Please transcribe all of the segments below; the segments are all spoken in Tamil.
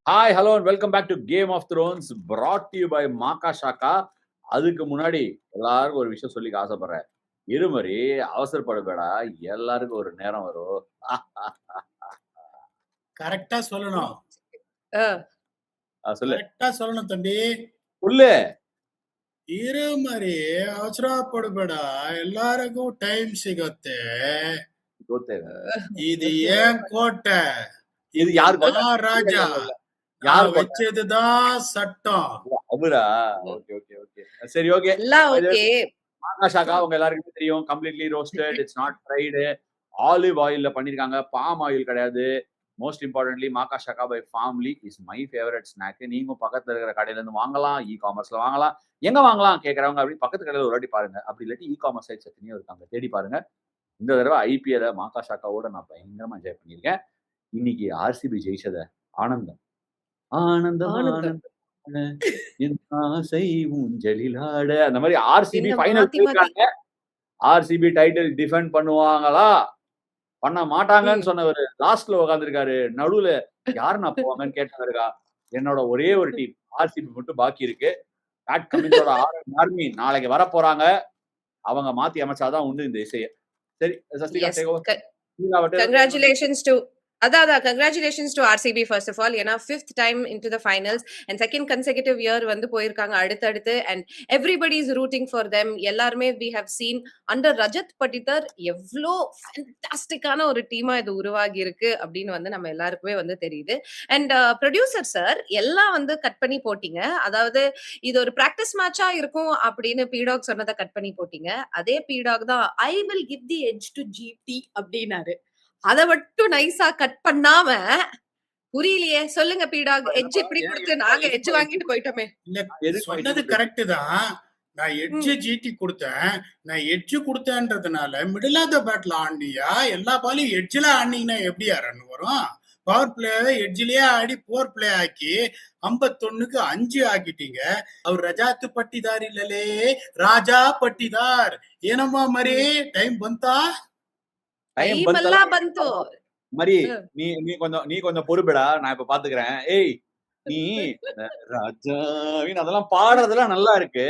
Hi hello and welcome back to Game of Thrones brought to you by மாக்கா ஷாக்கா. அதுக்கு முன்னாடி எல்லாருக்கும் ஒரு விஷயம் சொல்லிக்க ஆசைப்படுறேன். இருமறி அவசரப்படಬೇடா, எல்லாருக்கும் ஒரு நேரம் வரும். கரெக்டா சொல்லணும். சொல்லு கரெக்டா சொல்லணும் தம்பி. சொல்லு. இருமறி ಅವಸರಪಡಬೇಡ, ಎಲ್ಲರಿಗೂ ಟೈಮ್ ಸಿಗುತ್ತೆ. இது ஏன் கோட்டை, இது யார் ராஜா, யார் வச்சதுதான் சட்டம். அவரா? ஓகே ஓகே ஓகே சரி ஓகே மாக்கா ஷாக்கா உங்க எல்லாருக்கும் தெரியும். Completely roasted, it's not fried, olive ஆயில்ல பண்ணிருக்காங்க, பாம் ஆயில் கிடையாது. மோஸ்ட் இம்பார்ட்டன்ட்லி மாக்கா ஷாக்கா by Farmley is my favourite snack. நீங்க பக்கத்துல இருக்கிற கடையில இருந்து வாங்கலாம், இ காமர்ஸ்ல வாங்கலாம். எங்க வாங்கலாம் கேட்கறவங்க அப்படி பக்கத்து கடையில ஒரு வாட்டி பாருங்க. அப்படி இல்லாட்டி இ காமர்ஸ் சைட்ஸ் எத்தனையோ இருக்காங்க, தேடி பாருங்க. இந்த தடவை ஐபிஎல் மாக்கா ஷாக்காவோட நான் பயங்கரமா என்ஜாய் பண்ணியிருக்கேன். இன்னைக்கு ஆர்சிபி ஜெயிச்சத ஆனந்தம் ஆனந்தம் ஆனந்தம் ஆசை ஊஞ்சலிலாட. அந்த மாதிரி ஆர்சிபி ஃபைனல் போயிருக்காங்க. ஆர்சிபி டைட்டில் டிஃபெண்ட் பண்ணுவாங்களா பண்ண மாட்டாங்கன்னு சொன்னவர் லாஸ்ட்ல உட்காந்துருக்காரு. நடுவுல யாரு நான் போவாங்கன்னு கேட்டவருக்கா. என்னோட ஒரே ஒரு டீம் ஆர்சிபி மட்டும் பாக்கி இருக்கு. பேட் கமின்ஸோட ஆர்மி நாளைக்கு வர போறாங்க. அவங்க மாத்தி அமைச்சாதான் உண்டு இந்த இசையை. சரி congratulations to congratulations to RCB first of all. ஏன்னா 5th time into the finals and second consecutive year வந்து போயிருக்காங்க அடுத்தடுத்து and everybody is rooting for them. எல்லாருமே we have seen under Rajat Patidar எவ்வளோ ஃபேண்டாஸ்டிக்கான ஒரு டீமா இது உருவாகி இருக்கு அப்படின்னு வந்து நம்ம எல்லாருக்குமே வந்து தெரியுது. அண்ட் ப்ரொடியூசர் சார் எல்லாம் வந்து கட் பண்ணி போட்டீங்க. அதாவது இது ஒரு பிராக்டிஸ் மேட்சா இருக்கும் அப்படின்னு பீடாக் சொன்னதை கட் பண்ணி போட்டீங்க. அதே பீடாக் தான் I will give the edge to GT அப்படின்னாரு. அத மட்டும் நைஸா கட் பண்ணாம புரியலையே. சொல்லுங்க பீடாக், எட்ஜ் இப்படி கொடுத்து நாங்க எட்ஜ் வாங்கிட்டு போயிட்டோமே. இல்ல சொன்னது கரெக்ட் தான். நான் எட்ஜ் ஜிடி கொடுத்தேன். நான் எட்ஜ் கொடுத்தேன்றதுனால மிடில் ஆஃப் த பேட்ல ஆடியா எல்லா பாலையும் எட்ஜ்ல ஆடினீங்கன்னா எப்படியா ரன் வரும்? பவர் பிளே எட்ஜ்லயே ஆடி 4 பிளே ஆக்கி 51க்கு 5 ஆக்கிட்டீங்க. அவர் ரஜாத்து பட்டிதார் இல்லலே, ராஜா பட்டிதார். ಏನಮ್ಮ ಮರಿ ಟೈಮ್ ಬಂತಾ? மரி நீ கொஞ்சம் பொறுப்படா, நான் இப்ப பாத்துக்கிறேன். ஏய் நீ ராஜாவின் அதெல்லாம் பாடுறதெல்லாம் நல்லா இருக்கு.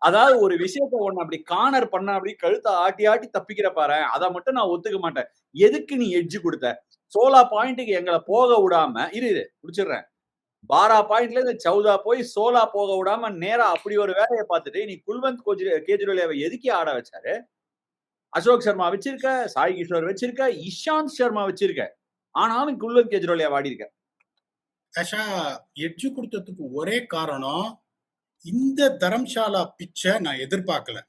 அதாவது ஒரு விஷயத்த ஒண்ணு அப்படி கார்னர் பண்ண அப்படி கழுத்தை ஆட்டி ஆட்டி தப்பிக்கிற பாரு, அதை மட்டும் நான் ஒத்துக்க மாட்டேன். எதுக்கு நீ எட்ஜ் கொடுத்த? 16 பாயிண்ட்டுக்கு எங்களை போக விடாம இரு முடிச்சிடுறேன். 12 பாயிண்ட்ல இருந்து 14 போய் 16 போக விடாம நேரா அப்படி ஒரு வேலையை பார்த்துட்டு நீ குல்வந்த் கேஜ்ரிவால் எதுக்கே ஆட வச்சாரு? அசோக் சர்மா வச்சிருக்க, சாய் கிஷோர் வச்சிருக்க, இஷாந்த் சர்மா வச்சிருக்க, ஆனாலும் குல்வந்த் கேஜ்ரிவால் வாடி இருக்க. ஆஷா எட்ஜ் கொடுத்ததுக்கு ஒரே காரணம், இந்த தரம்சாலா பிச்சை நான் எதிர்பார்க்கல.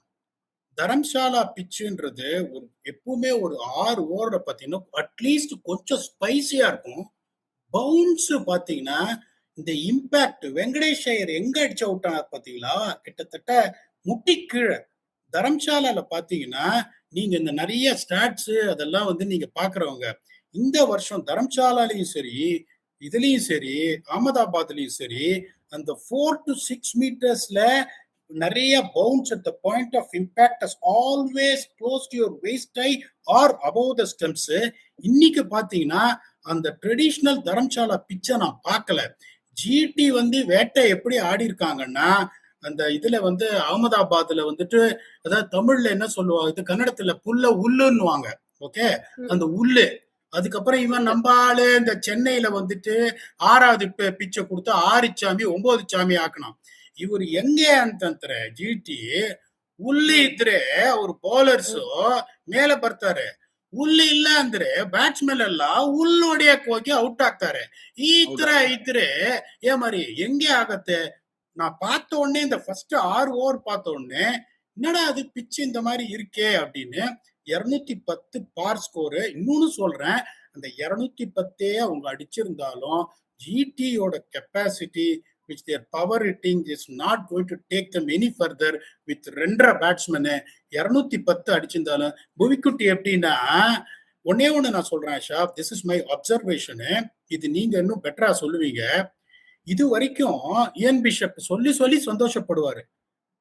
தரம்சாலா பிச்சுன்றது ஒரு எப்பவுமே ஒரு 6 ஓவரை பார்த்தீங்கன்னா அட்லீஸ்ட் கொஞ்சம் ஸ்பைசியா இருக்கும். பவுன்ஸ் பார்த்தீங்கன்னா இந்த இம்பாக்ட் வெங்கடேஷ் ஐயர் எங்க அடிச்சு அவுட் ஆனா பார்த்தீங்களா, கிட்டத்தட்ட முட்டி கீழே. தரம்சாலால பாத்தீங்கன்னா நீங்க இந்த நிறைய ஸ்டாட்ஸ் அதெல்லாம் வந்து நீங்க பாக்குறவங்க இந்த வருஷம் தரம்சாலாலையும் சரி, இதுலயும் சரி, அகமதாபாத்லயும் சரி, அந்த 4 to 6 மீட்டர்ஸ்ல நிறைய bounce at the point of impact has always close to your waist I or above the stumps. இன்னைக்கு பாத்தீங்கன்னா அந்த ட்ரெடிஷ்னல் தரம்சாலா பிச்சை நான் பார்க்கல. ஜிடி வந்து வேட்டை எப்படி ஆடி இருக்காங்கன்னா, அந்த இதுல வந்து அகமதாபாத்ல வந்துட்டு அதாவது தமிழ்ல என்ன சொல்லுவாங்க, இது கன்னடத்துல புல்ல உள்ளுன்னுவாங்க. ஓகே, அந்த உள்ளு. அதுக்கப்புறம் இவன் நம்பாளு இந்த சென்னையில வந்துட்டு 6வது பிச்சை கொடுத்து 6 சாமி 9 சாமி ஆக்கணும். ಇವರು ಹೆಂಗೆ ಅಂತಂದ್ರೆ ಜಿಟಿ ಹುಲ್ಲು ಇದ್ರೆ ಅವ್ರು ಬೌಲರ್ಸು ಮೇಲೆ ಬರ್ತಾರೆ, ಹುಲ್ಲು ಇಲ್ಲ ಅಂದ್ರೆ ಬ್ಯಾಟ್ಸ್ಮನ್ ಎಲ್ಲ ಹುಲ್ಲು ಹೊಡಿಯಕ್ ಹೋಗಿ ಔಟ್ ಆಗ್ತಾರೆ. ಈ ತರ ಇದ್ರೆ ಮರಿ ಹೆಂಗೆ ಆಗತ್ತೆ? நான் பார்த்த உடனே இந்த ஃபர்ஸ்ட் 6 ஓவர் பார்த்த உடனே என்னடா அது பிச்சு இந்த மாதிரி இருக்கே அப்படின்னு 210 பார் ஸ்கோரு. இன்னொன்னு சொல்றேன், அந்த 210 அவங்க அடிச்சிருந்தாலும் ஜிடியோட capacity which their power hitting is not going to take them any further with 2 batsman 210 அடிச்சிருந்தாலும் புவிக்குட்டி எப்படின்னா ஒன்னே ஒண்ணு நான் சொல்றேன் ஆஷா, திஸ் இஸ் மை அப்சர்வேஷனு, இது நீங்க இன்னும் பெட்டரா சொல்லுவீங்க. இது வரைக்கும் இயன் பிஷப் சொல்லி சொல்லி சந்தோஷப்படுவாரு.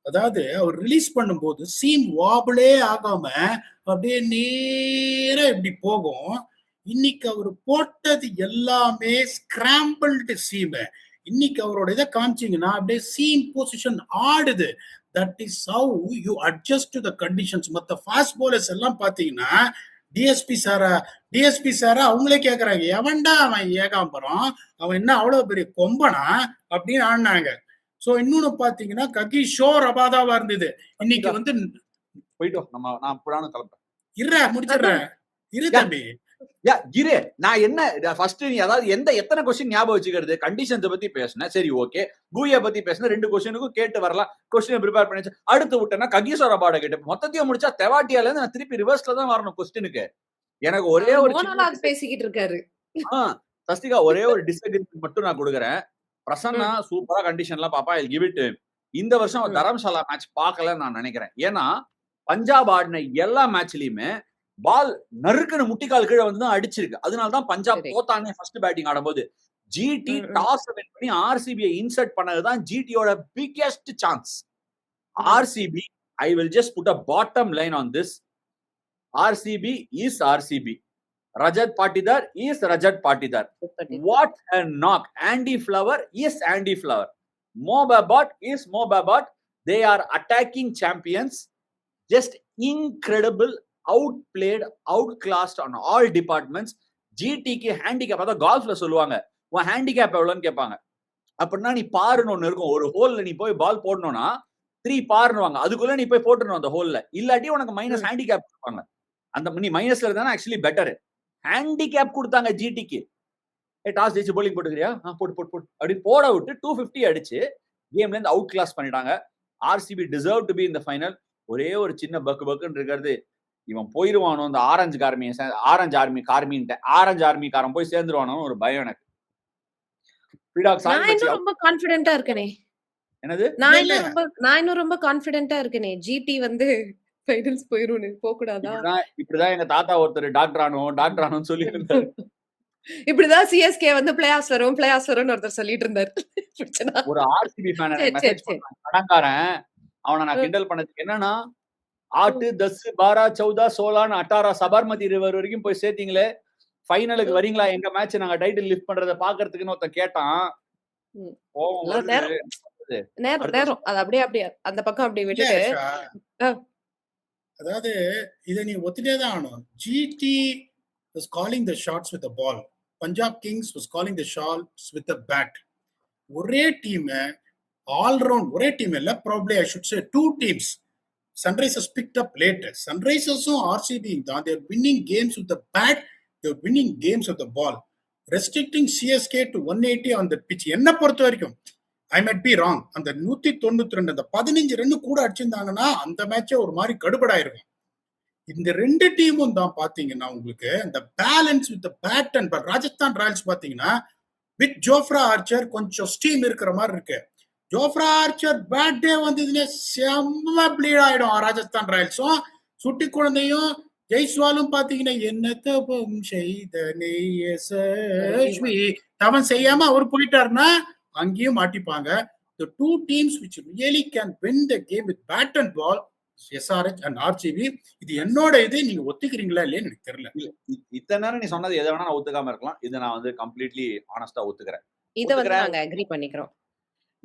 அதாவது அவர் ரிலீஸ் பண்ணும்போது சீம் வாபிளே ஆகாம அப்படியே நேரா இப்படி போகும். இன்னைக்கு அவர் போட்டது எல்லாமே ஸ்கிராம்பிள்டு சீம். இன்னைக்கு அவரோட இதை காமிச்சீங்கன்னா அப்படியே சீம் பொசிஷன் ஆடுது. That is how you adjust to the conditions. மற்ற ஃபாஸ்ட் போலர்ஸ் எல்லாம் பாத்தீங்கன்னா டிஎஸ்பி சாரா அவங்களே கேக்குறாங்க, எவன்டா அவன் ஏகாம்பரம், அவன் என்ன அவ்வளவு பெரிய கொம்பனா அப்படின்னு ஆடினாங்க. சோ இன்னொன்னு பாத்தீங்கன்னா ககிஷோ ரபாதாவா இருந்தது. இன்னைக்கு வந்து போயிட்டோம் நம்ம. நான் புராணம் கிளம்புறேன். முடிச்சிடுறேன். இரு தம்பி. இரு, நான் என்ன ஃபர்ஸ்ட் நீ அதாவது எத்தனை கொஸ்டின் ஞாபகம் வச்சுக்கிறது? கண்டிஷன்ஸ் பத்தி பேசினேன், சரி ஓகே. கூயா பத்தி பேசினேன், 2 கொஸ்டினுக்கும் கேட்டு வரலாம். கொஸ்டின் ப்ரிப்பேர் பண்ணி அடுத்து விட்டேன்னா ககிஷோ ரபாடா கேட்டு மொத்தத்தையும் முடிச்சா தெவாட்டியால இருந்து நான் திருப்பி ரிவர்ஸ்ல தான் வரணும் கொஸ்டினுக்கு. எனக்கு ஒரே ஒரு பேசிக்கிட்டு இருக்காரு. சஸ்திகா, ஒரே ஒரு டிஸ்அக்ரிமெண்ட் மட்டும் நான் கொடுக்குறேன். பிரசன்னா சூப்பரா கண்டிஷன்லாம் பாப்பா, ஐ கிவ் இட். இந்த வருஷம் தரம்சாலா மேட்ச் பார்க்கலன்னு நான் நினைக்கிறேன். ஏன்னா பஞ்சாப் ஆடின எல்லா மேட்ச்லயுமே பால் நறுக்குன்னு முட்டிக்கால் கீழே வந்து தான் அடிச்சிருக்கு. அதனாலதான் பஞ்சாப் தோத்தானே ஃபர்ஸ்ட் பேட்டிங் ஆடும்போது. ஜிடி டாஸ் வின் பண்ணி ஆர்சிபியை இன்சர்ட் பண்ணதுதான் ஜிடியோட biggest chance. RCB, I will just put a bottom line on this. RCB is RCB. Rajat Patidar is Rajat Patidar. What a knock. Andy Flower is Andy Flower. Mo Babat is Mo Babat. They are attacking champions. Just incredible. Outplayed, outclassed on all departments. GTக்கு ஹேண்டிகேப் அதான் கால்ஃப்ல சொல்லுவாங்க, உன் ஹேண்டிகேப் எவ்வளோன்னு கேட்பாங்க. அப்படின்னா நீ பாருன்னு ஒண்ணு இருக்கும். ஒரு ஹோல்ல நீ போய் பால் போடணும்னா 3 பாருன்னுவாங்க. அதுக்குள்ள நீ போய் போட்டுருணும் அந்த ஹோல்ல. இல்லாட்டி உனக்கு மைனஸ் ஹேண்டிகேப் கொடுப்பாங்க. அந்த நீ மைனஸ்ல இருந்தா ஆக்சுவலி பெட்டர். ஹேண்டிகேப் கொடுத்தாங்க ஜிடிக்கு. டாஸ் ஜெயிச்சு போலிங் போட்டுக்கிறியா, போட்டு அப்படி போட விட்டு 250 அடிச்சு கேம்ல இருந்து அவுட் கிளாஸ் பண்ணிட்டாங்க. ஆர்சிபி டிசர்வ் டு பி இந்த ஃபைனல். ஒரே ஒரு சின்ன பக்குன்னு இருக்கிறது, இவன் போயிருவானோ அந்த ஆரஞ்சு ஆர்மி காரன் போய் சேர்ந்துருவானோ ஒரு பயம் எனக்கு. ரொம்ப கான்ஃபிடென்ட்டா இருக்கனே. என்னது? நான் ரொம்ப கான்ஃபிடென்ட்டா இருக்கனே. ஜிடி வந்து ஃபைனல்ஸ் போயிரும்னு போக கூடாதா? இப்படிதான் எங்க தாத்தா ஒருத்தர் டாக்டர் ஆனோன்னு சொல்லி இருந்தாரு. இப்படிதான் சிஎஸ்கே வந்து பிளே ஆஃப்ஸ் வரும்னு ஒருத்தர் சொல்லிட்டு இருந்தாரு. ஒரு ஆர்சிபி ஃபேன் மெசேஜ் பண்ணான், கடங்காரன். அவனை நான் கிண்டல் பண்ணதுக்கு என்னன்னா, 8, 10, 12, 14, 16, 18 சபர்மதி ரிவர் வரைக்கும் போய் சேர்த்தீங்களே, ஃபைனலுக்கு வரீங்களா எங்க மேட்ச் நாங்க டைட்டில் லிஃப்ட் பண்றத பாக்குறதுக்குன்னு ஒருத்தன் கேட்டான். நேரம் அது அப்படியே அந்த பக்கம் அப்படியே விட்டுட்டு, அதாவது இதை நீ ஒத்துட்டே தான் ஆகணும். GT was calling the shots with the ball. Punjab Kings was calling the shots with the bat. ஒரே டீம் ஆல் ரவுண்ட், ஒரே டீம் இல்ல, probably I should say 2 teams. Sunrisers picked up later. Sunrisersum RCB தான், they are winning games with the bat, they are winning games with the ball. Restricting CSK to 180 on the pitch. என்ன பொறுத்த வரைக்கும் I might be wrong. அந்த 192 அந்த 15 ரன் கூட அடிச்சிருந்தாங்கன்னா அந்த மேட்சே ஒரு மாதிரி கடுபடாயிருக்கும். இந்த 2 டீமும் தான் பாத்தீங்கன்னா உங்களுக்கு அந்த balance with bat and ball. Rajasthan Royals பாத்தீங்கன்னா வித் ஜோஃப்ரா ஆர்ச்சர் கொஞ்சம் ஸ்டீம் இருக்கிற மாதிரி இருக்கு. ஜோஃப்ரா ஆர்ச்சர் பேட்டே வந்து செம்ம ப்ளீட் ஆயிடும். ராஜஸ்தான் ராயல்ஸும் சுட்டி குழந்தையும் ஜெய்ஸ்வாலும் பாத்தீங்கன்னா என்ன தவம் செய்த தவம் செய்யாம அவர் போயிட்டாருன்னா அங்கேயும் மாட்டிப்பாங்க. The 2 teams which really can win the game with bat and ball, SRH and RCB. இது என்னோட இது, நீங்க ஒத்துக்கிறீங்களா இல்லையான்னு எனக்கு தெரியல. இத்தனை நேரம் நீ சொன்னது எதை வேணா நான் ஒத்துக்காம இருக்கலாம். இதை நான் வந்து கம்ப்ளீட்லி ஆனஸ்டா ஒத்துக்கிறேன். இதை வந்து நாங்க அக்ரி பண்ணிக்கிறோம்.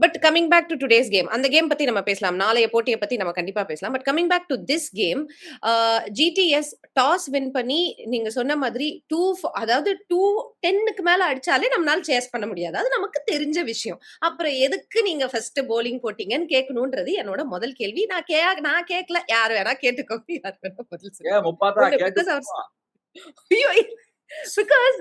But coming back to today's game, அந்த கேம் பத்தி நம்ம பேசலாம், நாளைய போட்டியை பத்தி நம்ம கண்டிப்பா பேசலாம். But coming back to this game, GT's toss win பண்ணி நீங்க சொன்ன மாதிரி 210க்கு மேல அடிச்சாலே நம்மளால சேஸ் பண்ண முடியாது, அது நமக்கு தெரிஞ்ச விஷயம். அப்புறம் எதுக்கு நீங்க ஃபர்ஸ்ட் போலிங் போட்டீங்கன்னு கேட்கணும்ன்றது என்னோட முதல் கேள்வி. நான் கேட்கல, யார் வேணா கேட்டுக்கோங்க, யார் வேணா பதில் சொல்லுங்க. பிகாஸ்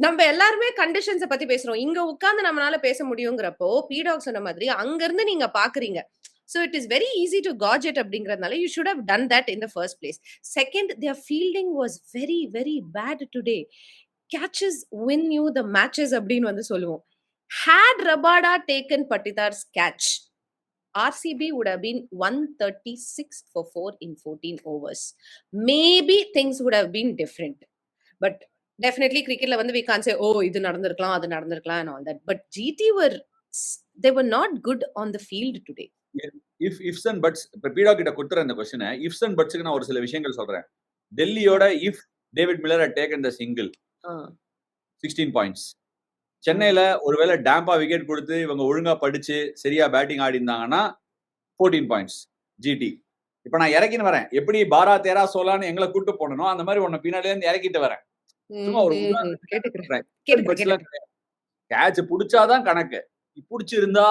நம்ம எல்லாருமே கண்டிஷன்ஸை பத்தி பேசுறோம். இங்க உட்கார்ந்து நம்மளால பேச முடியுங்கிறப்போ பீடாக் சொன்ன மாதிரி அங்க இருந்து நீங்க பாக்குறீங்க. So it is very easy to gauge it அப்படிங்கறதுனால you should have done that in the first place. Second, their fielding was very very bad today. Catches win you the matches அப்படின்னு வந்து சொல்லுவோம். Had Rabada taken Patidar's catch, RCB would have been 136 for 4 in 14 overs. Maybe things would have been different. But definitely cricketல வந்து we can't say இது நடந்திருக்கலாம் அது நடந்திருக்கலாம் and all that. But GT they were not good on the field today. Ifs and buts, இப்ப பீடா கிட்ட கொடுத்துற இந்த क्वेश्चन ifs and butsக்கு நான் ஒரு சில விஷயங்கள் சொல்றேன். டெல்லியோட if David Miller had taken the single ஆ. 16 பாயிண்ட்ஸ். சென்னையில ஒருவேளை டேம்பா விக்கெட் கொடுத்து இவங்க ஒழுங்கா படிச்சு சரியா பேட்டிங் ஆடி இருந்தாங்கன்னா 14 பாயிண்ட்ஸ் ஜிடி. இப்ப நான் இறக்கின்னு வரேன். எப்படி பாரா தேரா சோலான்னு எங்களை கூட்டு போனனோ அந்த மாதிரி உன்னை பின்னாடியே இருந்து இறக்கிட்டு வரேன். சும்மா ஒரு கேட்டுக்கிறேன். கேட்ச் புடிச்சாதான் கணக்கு. புடிச்சிருந்தா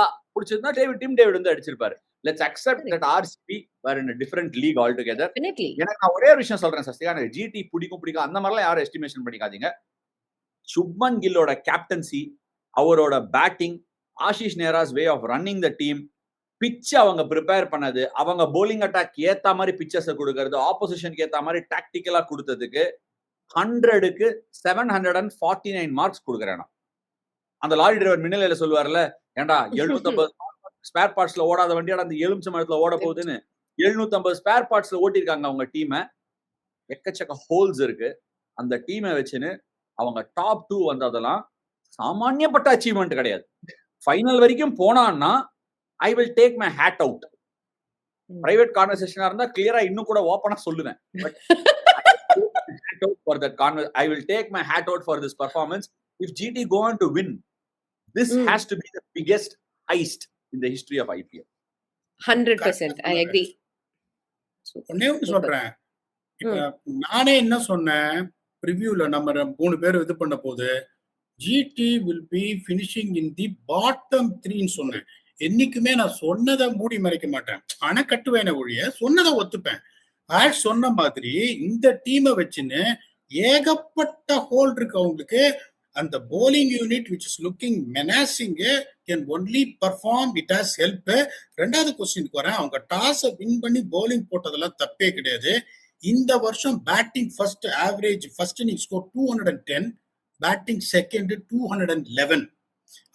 டிம் டேவிட் வந்து அடிச்சிருப்பாரு. Let's accept that RCB were in a different league altogether. எனக்கு நான் ஒரே ஒரு விஷயம் சொல்றேன் சஸ்திகா, எனக்கு ஜிடி பிடிக்கும் அந்த மாதிரிலாம் யாரும் எஸ்டிமேஷன் பண்ணிக்காதீங்க. சுப்மன் கில்லோட கேப்டன்சி, அவரோட batting, Ashish Nehra's way of running the team, pitch அவங்க ப்ரிப்பேர் பண்ணது, அவங்க போலிங் அட்டாக் ஏத்த மாதிரி பிச்சர்ஸ் கொடுக்கறது, ஆப்போசிஷனுக்கு ஏத்த மாதிரி டாக்டிக்கலா கொடுத்ததுக்கு 100க்கு 749 மார்க்ஸ் கொடுக்குறேன். அந்த லாரி டிரைவர் மின்னலையில சொல்லுவார்ல, ஏண்டா 750 ஸ்பேர் பார்ட்ஸ்ல ஓடாத வண்டியோட அந்த எலுமிச்சம் மரத்துல ஓட போகுதுன்னு 750 ஸ்பேர் பார்ட்ஸ்ல ஓட்டிருக்காங்க அவங்க டீமை. எக்கச்சக்க ஹோல்ஸ் இருக்கு. அந்த டீமை வச்சுன்னு அவங்க டாப் 2 வந்ததெல்லாம் சாமானியப்பட்ட அச்சீவ்மெண்ட் கிடையாது. ஃபைனல் வரைக்கும் போனான்னா I will take my hat out. Private கான்வர்சேஷனா இருந்தா கிளியரா இன்னும் கூட ஓப்பனா சொல்லுவேன். But for that I will take my hat out for this performance. If GT go on to win, this has to be the biggest heist in the history of IPL. 100% I agree. ஒண்ணே சொல்றேன். இப்ப நானே என்ன சொன்னேன் ப்ரிவியூல, நம்ம 3 பேர் இது பண்ண போது GT will be finishing in the bottom 3 சொன்னேன். என்னைக்குமே நான் சொன்னதை மூடி மறைக்க மாட்டேன். ஆனா கட்டுவேன ஒழிய சொன்னதை ஒத்துப்பேன். சொன்ன மாதிரி இந்த டீமை வச்சுன்னு ஏகப்பட்ட ஹோல் இருக்கு அவங்களுக்கு. அந்த polling unit which is looking menacing can only perform, it has help. ரெண்டாவது கொஸ்டினுக்கு வரேன். அவங்க டாஸை வின் பண்ணி போலிங் போட்டதெல்லாம் தப்பே கிடையாது. இந்த வருஷம் batting first average first innings score 210, batting second 211.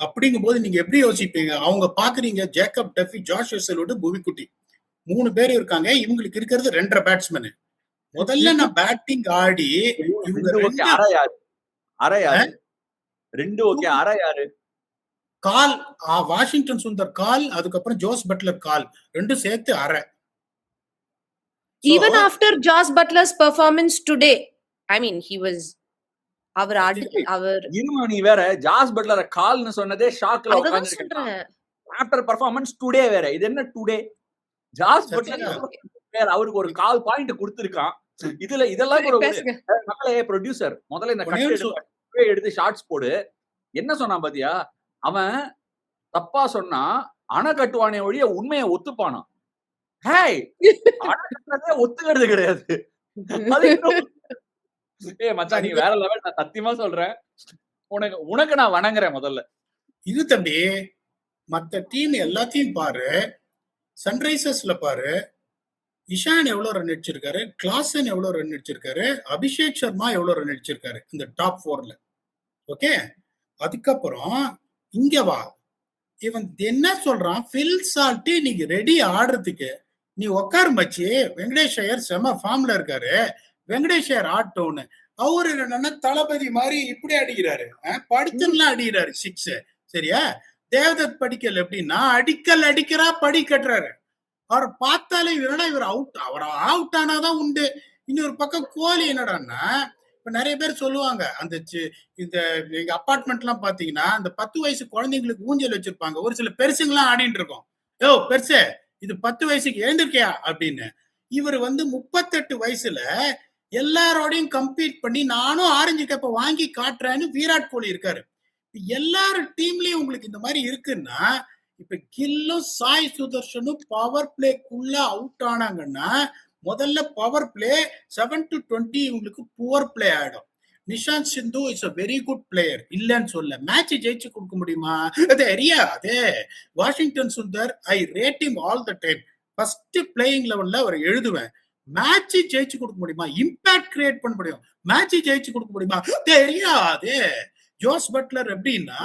அப்படிங்கும் போது நீங்க எப்படி யோசிப்பீங்க? அவங்க பாக்குறீங்க ஜேக்கப் டஃபி, ஜாஷ் ஹெசல்வுட், புவிக்குட்டி 3 பேர் இருக்காங்க. இவங்களுக்கு இருக்கிறது 2 பேட்ஸ்மேன். முதல்ல நான் பேட்டிங் ஆடி கால் வாஷிங்டன் சுந்தர் கால், அதுக்கப்புறம் ஜோஸ் பட்லர் கால், 2 சேர்த்து அரை. Even after Josh Butler's performance today, I mean he was our இருமணி வேற ஜாஸ் பட்லர் கால்னு சொன்னதே ஷாக்ல உட்கார்ந்திருக்கேன். ஆஃப்டர் பெர்ஃபார்மன்ஸ் டுடே வேற. இது என்ன டுடே? ஜாஸ் பட்லர் அவருக்கு ஒரு கால் பாயிண்ட் கொடுத்திருக்கான். இதெல்லாம் ஒரு மக்களே ப்ரொடியூசர் முதல்ல இந்த கட் எடுத்து ஷார்ட்ஸ் போடு. என்ன சொன்னான் பாத்தியா? அவன் தப்பா சொன்னா அணை கட்டுவானே ஒழிய உண்மையை ஒத்துப்பானா? ஹேய், அணை கட்டுறதே ஒத்துக்கிறது கிடையாது. மச்சான் நீ வேற லெவல். நான் சத்தியமா சொல்றேன், உனக்கு நான் வணங்குறேன் முதல்ல. இது தம்பி, மத்த டீம் எல்லாத்தையும் பாரு. சன்ரைசர்ஸ்ல பாரு, இஷான் எவ்வளவு ரன் அடிச்சிருக்காரு, கிளாசன் எவ்வளவு ரன் அடிச்சிருக்காரு, அபிஷேக் சர்மா எவ்வளவு ரன் அடிச்சிருக்காரு இந்த டாப் 4ல. ஓகே, அதுக்கப்புறம் இங்க வா. இவன் என்ன சொல்றான், ஃபில் சால்ட் நீங்க ரெடி ஆடுறதுக்கு நீ உக்கார் மச்சி. வெங்கடேஷ் ஐயர் செம ஃபார்ம்ல இருக்காரு, வெங்கடேஷ் ஐயர் ஆட்டோன்னு. அவரு என்னன்னா தளபதி மாதிரி இப்படி அடிக்கிறாரு, படிச்சன்லாம் அடிக்கிறாரு 6. சரியா? தேவதத் படிக்கல் எப்படின்னா அடிக்கிறா படி கட்டுறாரு. அவரை பார்த்தாலே இவர் அவுட், அவர் அவுட் ஆனாதான் உண்டு. இன்னொரு பக்கம் கோலி என்னடான்னா, இப்ப நிறைய பேர் சொல்லுவாங்க அந்த இந்த அபார்ட்மெண்ட் எல்லாம் பாத்தீங்கன்னா அந்த 10 வயசு குழந்தைங்களுக்கு ஊஞ்சல் வச்சிருப்பாங்க. ஒரு சில பெருசுங்கெல்லாம் ஆடிட்டு இருக்கோம். யோ பெருசு, இது 10 வயசுக்கு எழுந்திருக்கியா அப்படின்னு. இவர் 38 வயசுல எல்லாரோடையும் கம்பீட் பண்ணி நானும் ஆரஞ்சு கேப்ப வாங்கி காட்டுறேன்னு விராட் கோலி இருக்காரு. எல்லாரும் டீம்லயும் உங்களுக்கு இந்த மாதிரி இருக்குன்னா, இப்ப கில்லும் சாய் சுதர்ஷனும் பவர் பிளேக்குள்ள அவுட் ஆனாங்கன்னா முதல்ல பவர் பிளே 7 to 20 உங்களுக்கு புவர் பிளே ஆயிடும். Nishant Sindhu is a very good player, இல்லன்னு சொல்ல. மேட்ச் ஜெயிச்சு கொடுக்க முடியுமா? அதே Washington Sundar I rate him all the time. First playing லெவல்ல அவர் எழுதுவேன். மேட்ச் ஜெயிச்சு கொடுக்க முடியுமா? இம்பாக்ட் கிரியேட் பண்ண முடியும். மேட்ச் ஜெயிச்சு கொடுக்க முடியுமா? தெரியாது. ஜோஸ் பட்லர் எப்படின்னா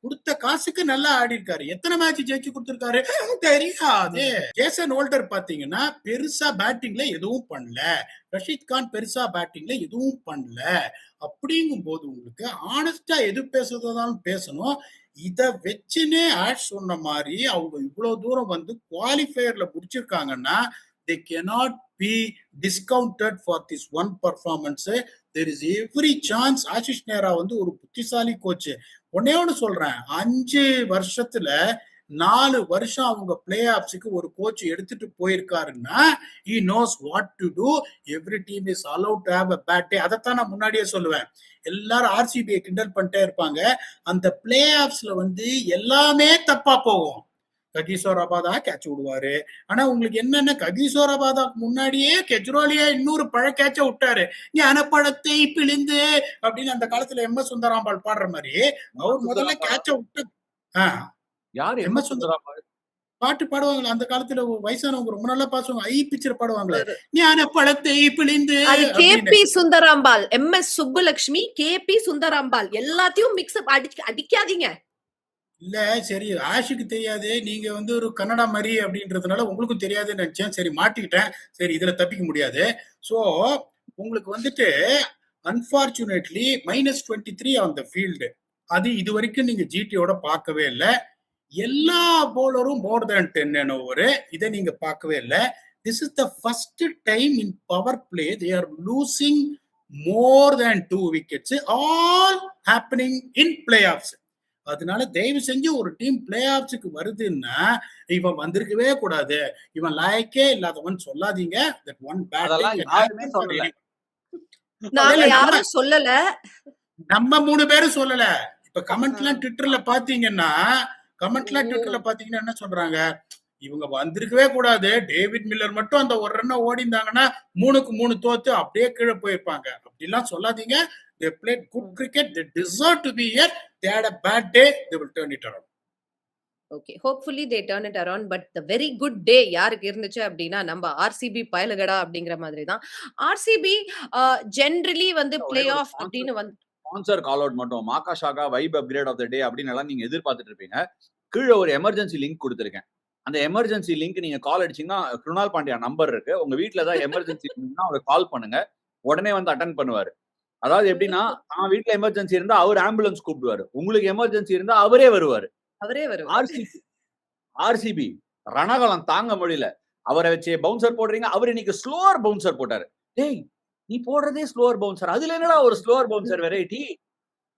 கொடுத்த காசுக்கு நல்லா ஆடி இருக்காரு. எத்தனை மேட்ச் ஜெயிச்சு கொடுத்திருக்காரு? தெரியாது. ஜேசன் ஹோல்டர் பாத்தீங்கன்னா பெருசா பேட்டிங்ல எதுவும் பண்ணல. ரஷீத் கான் பெருசா பேட்டிங்ல எதுவும் பண்ணல. அப்படிங்கும் போது உங்களுக்கு ஆனஸ்டா எது பேசுறதாலும் பேசணும். இத வச்சுன்னு ஆஷ் சொன்ன மாதிரி அவங்க இவ்வளவு தூரம் குவாலிஃபயர்ல முடிச்சிருக்காங்கன்னா they cannot be discounted for this one performance. there is every chance Ashish நேரா வந்து ஒரு புத்திசாலி கோச். ஒன்னே ஒன்னு சொல்றேன், 5 வருஷத்துல 4 வருஷம் அவங்க பிளே ஆப்ஸுக்கு ஒரு கோச் எடுத்துட்டு போயிருக்காருன்னா he knows what to do. every team is allowed to have a bad day. அதைத்தான் நான் முன்னாடியே சொல்லுவேன். எல்லாரும் ஆர்சிபியை கிண்டல் பண்ணிட்டே இருப்பாங்க. அந்த பிளே ஆப்ஸ்ல வந்து எல்லாமே தப்பா போகும். ககிசோராபாதா கேட்ச் விடுவாரு. ஆனா உங்களுக்கு என்னன்னா, ககிசோராபாதாக்கு முன்னாடியே கெஜ்ரோலியா இன்னொரு பழக்கேட்ச விட்டாரு. ஞானப்பழத்தை பிழிந்து அப்படின்னு அந்த காலத்துல எம்.எஸ். சுந்தராம்பாள் பாடுற மாதிரி அவர் முதல்ல கேட்ச விட்டு யாரு எம்.எஸ். சுந்தராம்பாள் பாட்டு பாடுவாங்களே அந்த காலத்துல, வயசானவங்க ரொம்ப நல்லா பாசுவாங்க, ஐ பிக்சர் பாடுவாங்களே, ஞானப்பழத்தை பிழிந்து. அது KB Sundarambal, MS. Subbulakshmi, KB Sundarambal எல்லாத்தையும் மிக்ஸ் அடிக்காதீங்க. இல்ல சரி, ஆஷுக்கு தெரியாது, நீங்க வந்து ஒரு கன்னடா மாதிரி அப்படின்றதுனால உங்களுக்கும் தெரியாதுன்னு நினைச்சேன். சரி மாட்டிக்கிட்டேன். சரி இதுல தப்பிக்க முடியாது. சோ உங்களுக்கு வந்துட்டு அன்பார்ச்சுனேட்லி -23 ஆன் த ஃபீல்டு. அது இது வரைக்கும் நீங்க ஜிடியோட பார்க்கவே இல்லை. எல்லா பவுலரும் மோர் தேன் 10 ஓவர். இதை நீங்க பார்க்கவே இல்லை. This is the first time in power play they are losing more than 2 wickets, all happening in play of. அதனால தயவு செஞ்சு ஒரு டீம் பிளே ஆஃப்ஸுக்கு வருதுன்னா இவன் வந்திருக்கவே கூடாது, இவன் லாயக்கே இல்லாதவன் சொல்லாதீங்க. தட் ஒன் பேட் யாரும் சொல்லல, நம்ம 3 பேரும் சொல்லல. இப்ப கமெண்ட்லாம் ட்விட்டர்ல பாத்தீங்கன்னா என்ன சொல்றாங்க, இவங்க வந்திருக்கவே கூடாது, டேவிட் மில்லர் மட்டும் அந்த ஒரு ரன்னை ஓடிந்தாங்கன்னா 3க்கு 3 தோத்து அப்படியே கீழே போயிருப்பாங்க. அப்படிலாம் சொல்லாதீங்க. They played good cricket. They deserve to be here. They had a bad day. They will turn it around. Okay, hopefully they turn it around. But the very good day யாருக்கு இருந்துச்சு அப்படின்னா நம்ம ஆர்சிபி பயலுகடா அப்படிங்கிற மாதிரி தான். ஆர்சிபி ஜெனரலி வந்து பிளே ஆஃப் அப்படின்னு வந்து ஸ்பான்சர் கால் அவுட் மட்டும் மாகா ஷாகா vibe upgrade of the day அப்படின்னு எல்லாம் நீங்க எதிர்பார்த்துட்டு இருப்பீங்க. கீழே ஒரு எமர்ஜென்சி லிங்க் கொடுத்துருக்கேன். அந்த எமர்ஜென்சி லிங்க் நீங்க கால் அடிச்சீங்கன்னா குருணால் பாண்டியா நம்பர் இருக்கு. உங்க வீட்டுல ஏதாவது எமர்ஜென்சி இருந்தா அவரை கால் பண்ணுங்க, உடனே வந்து அட்டன் பண்ணுவாரு. அதாவது எப்படின்னா, நான் வீட்டுல எமர்ஜென்சி இருந்தா அவர் ஆம்புலன்ஸ் கூப்பிடுவாரு, உங்களுக்கு எமர்ஜென்சி இருந்தா அவரே வருவாரு. ஆர்சிபி ரணகலம் தாங்க முடியல, அவரை வச்சு பவுன்சர் போடுறீங்க. அவர் இன்னைக்கு ஸ்லோவர் பவுன்சர் போட்டாரு. டேய் நீ போடுறதே ஸ்லோவர் பவுன்சர், அதுல என்னடா ஒரு ஸ்லோவர் பவுன்சர் வெரைட்டி.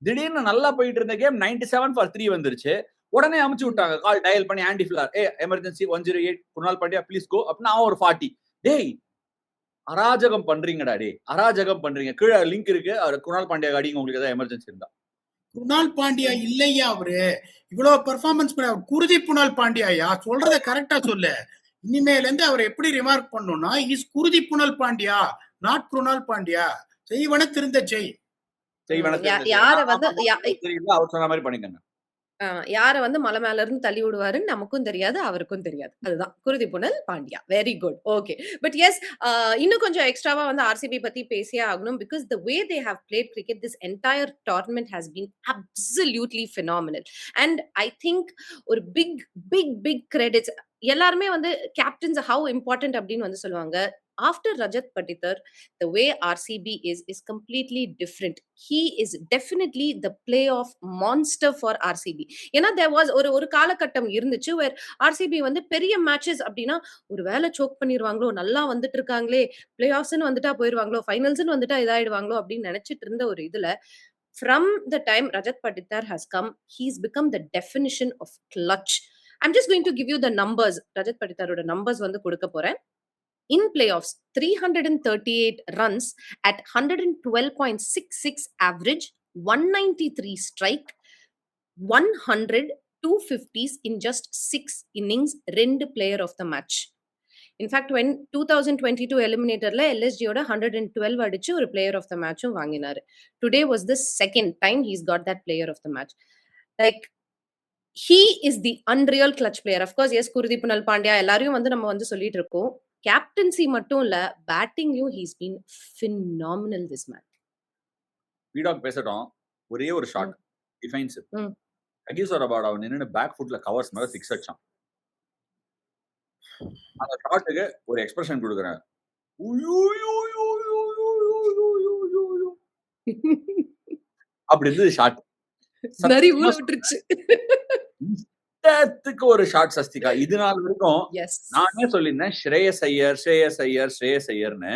திடீர்னு நல்லா போயிட்டு இருந்த கேம் 97 for 3 வந்துருச்சு. உடனே அமுச்சு விட்டாங்க, கால் டயல் பண்ணி ஆண்டி ஃபிளார், emergency 108 Krunal Pandya please go அப்படின்னா ஒரு 40. டேய் அராஜகம் பண்றீங்கடா, டே அராஜகம் பண்றீங்க. கீழே லிங்க் இருக்கு, அவர் குருணால் பாண்டியா அடிங்க உங்களுக்கு ஏதாவது எமர்ஜென்சி இருந்தா. குருணால் பாண்டியா இல்லையா அவரு இவ்வளவு பெர்ஃபார்மன்ஸ் பண்ண, குருதி புனால் பாண்டியாயா, சொல்றத கரெக்டா சொல்லு. இனிமேல இருந்து அவரை எப்படி ரிமார்க் பண்ணணும்னா, இஸ் குருதி புனல் பாண்டியா, நாட் குருணால் பாண்டியா. செய்வன திருந்த யார வந்து அவர் சொன்ன மாதிரி பண்ணிக்கங்க. யார வந்து மலை மேல இருந்து தள்ளி விடுவாருன்னு நமக்கும் தெரியாது, அவருக்கும் தெரியாது. அதுதான் Kuruthi Punal Pandya. Very good. Okay, but yes இன்னும் கொஞ்சம் எக்ஸ்ட்ராவா வந்து ஆர்சிபி பத்தி பேசியே ஆகணும். Because the way they have played cricket this entire tournament has been absolutely phenomenal. And I think ஒரு பிக் பிக் பிக் கிரெடிட்ஸ் எல்லாருமே வந்து கேப்டன்ஸ் ஹவு இம்பார்ட்டன்ட் அப்படின்னு வந்து சொல்லுவாங்க. After Rajat Patidar, the way RCB is completely different. He is definitely the playoff monster for RCB. ஏன்னா there was ஒரு காலகட்டம் இருந்துச்சு where RCB வந்து பெரிய மேட்சஸ் அப்படின்னா ஒரு வேளை சோக் பண்ணிடுவாங்களோ, நல்லா வந்துட்டு இருக்காங்களே, பிளே ஆஃப்ஸ்ன்னு வந்துட்டா போயிடுவாங்களோ, ஃபைனல்ஸ்ன்னு வந்துட்டா இதாயிடுவாங்களோ அப்படின்னு நினைச்சிட்டு இருந்த ஒரு இதுல from the time Rajat Patidar has come, he's become the definition of clutch. I'm just going to give you the numbers. Rajat Patidaroda numbers வந்து கொடுக்க போறேன். In playoffs, 338 runs at 112.66 average, 193 strike, 100 250s in just 6 innings, ரெண்டு player of the match. In fact, when 2022 eliminatorல LSG ஓட 112 அடிச்சு ஒரு player of the matchும் வாங்கினாரு. Today was the second time he's got that player of the match. Like he is the unreal clutch player. Of course, yes, குருதி புனல் பாண்டியா எல்லாரையும் வந்து நம்ம வந்து சொல்லிட்டு இருக்கோம். கேப்டன்சி மட்டும் இல்ல, பேட்டிங்லயும் he's been phenomenal this man. வீடாக் பேசட்டும், ஒரே ஒரு ஷாட் டிஃபைன்ஸ். ககிசோராபாத் அவன் நின்னு பேக் ஃபுட்ல கவர்ஸ் மேல 6 அடிச்சான். அந்த ஷாட்டுக்கு ஒரு எக்ஸ்பிரஷன் கொடுக்குறேன். அப்படி இருந்தது ஷாட். நரி ஊற விட்டுருச்சு. ஒரு ஷாட் சஸ்திகா. இது நாள் வரைக்கும் நானே சொல்லியிருந்தேன் ஸ்ரேயஸ் ஐயர்னு.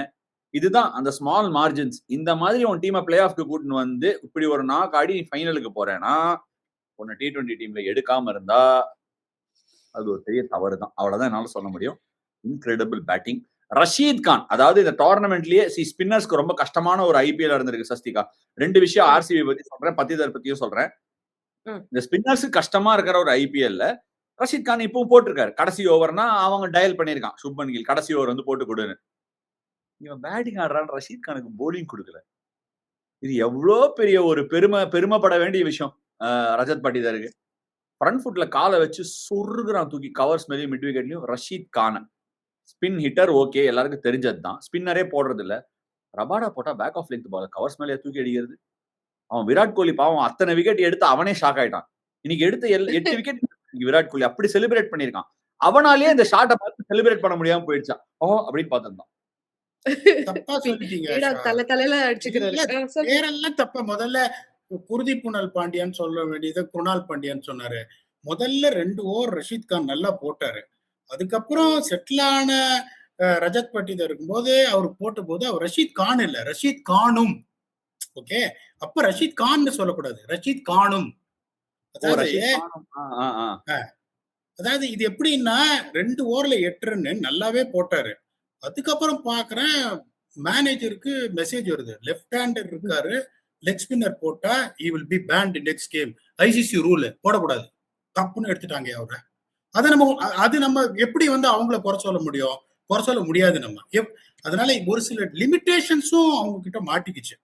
இதுதான் அந்த ஸ்மால் மார்ஜின்ஸ். இந்த மாதிரி உன் டீமை பிளே ஆஃப்க்கு கூட்டின்னு வந்து இப்படி ஒரு நாக் ஆடி நீ ஃபைனலுக்கு போறேன்னா உன்னை T20 டீம்ல எடுக்காம இருந்தா அது ஒரு பெரிய தவறு தான். அவ்வளவுதான் என்னால சொல்ல முடியும். Incredible batting. ரஷீத் கான், அதாவது இந்த டோர்னமெண்ட்லயே ஸ்பின்னர்ஸ்க்கு ரொம்ப கஷ்டமான ஒரு ஐபிஎல் இருந்திருக்கு சஸ்திகா. 2 விஷயம் ஆர்சிபி பத்தி சொல்றேன், பத்திதர் பத்தியும் சொல்றேன். இந்த ஸ்பின்னர்ஸுக்கு கஷ்டமா இருக்கிற ஒரு ஐபிஎல்ல ரஷீத் கான் இப்பவும் போட்டிருக்காரு. கடைசி ஓவர்னா அவங்க டயல் பண்ணிருக்கான் சுப்மன் கில் கடைசி ஓவர் வந்து போட்டு கொடுன்னு. இவன் பேட்டிங் ஆடுறான்னு ரஷீத் கானுக்கு போலிங் கொடுக்கல. இது எவ்வளவு பெரிய ஒரு பெருமைப்பட வேண்டிய விஷயம் ரஜத் பட்டிதருக்கு. ஃப்ரண்ட் ஃபுட்ல காலை வச்சு சொருகுறான் தூக்கி கவர்ஸ் மேலேயும் மிட் விக்கெட்லயும் Rashid Khan. Spin hitter okay, எல்லாருக்கும் தெரிஞ்சது தான். ஸ்பின்னரே போடுறது இல்ல. ரபாடா போட்டா back of length ball covers மேலே தூக்கி அடிக்கிறது. அவன் விராட் கோலி பாவம் அத்தனை விக்கெட் எடுத்து அவனே ஷாக் ஆயிட்டான். இன்னைக்கு எடுத்த 8 விக்கெட் விராட் கோலி அப்படி செலிப்ரேட் பண்ணிருக்கான். அவனாலேயே இந்த ஷாட்டை பார்த்து செலிப்ரேட் பண்ண முடியாம போயிடுச்சான். அப்படின்னு பார்த்திருந்தான். தப்பா சொல்லிட்டீங்க. தலையில அடிச்சுக்கிறாரு. பேரெல்லாம் தப்பா. முதல்ல குருதி புனல் பாண்டியான்னு சொல்ல வேண்டியது குணால் பாண்டியான்னு சொன்னாரு. முதல்ல 2 ஓவர் ரஷீத் கான் நல்லா போட்டாரு. அதுக்கப்புறம் செட்டிலான ரஜத் பட்டிதர் இருக்கும்போது அவர் போட்ட போது அவர் ரஷீத் கான் இல்ல, ரஷீத் கானும். ஓகே, அப்ப ரஷீத் கான் சொல்லக்கூடாது, ரஷீத் கானும். அதாவது இது எப்படின்னா 2 ஓவர்ல 8 ரன் நல்லாவே போட்டாரு. அதுக்கப்புறம் பாக்குறேன் மேனேஜருக்கு மெசேஜ் வருது, லெஃப்ட் ஹேண்டர் இருக்காரு, லெக் ஸ்பின்னர் போட்டா he will be banned next game. ICC rule போடக்கூடாது, தப்புன்னு எடுத்துட்டாங்க அவரை. அது நம்ம எப்படி வந்து அவங்கள குறை சொல்ல முடியும்? குறை சொல்ல முடியாது நம்ம. அதனால ஒரு சில லிமிடேஷன்ஸும் அவங்க கிட்ட மாட்டிக்கிச்சு.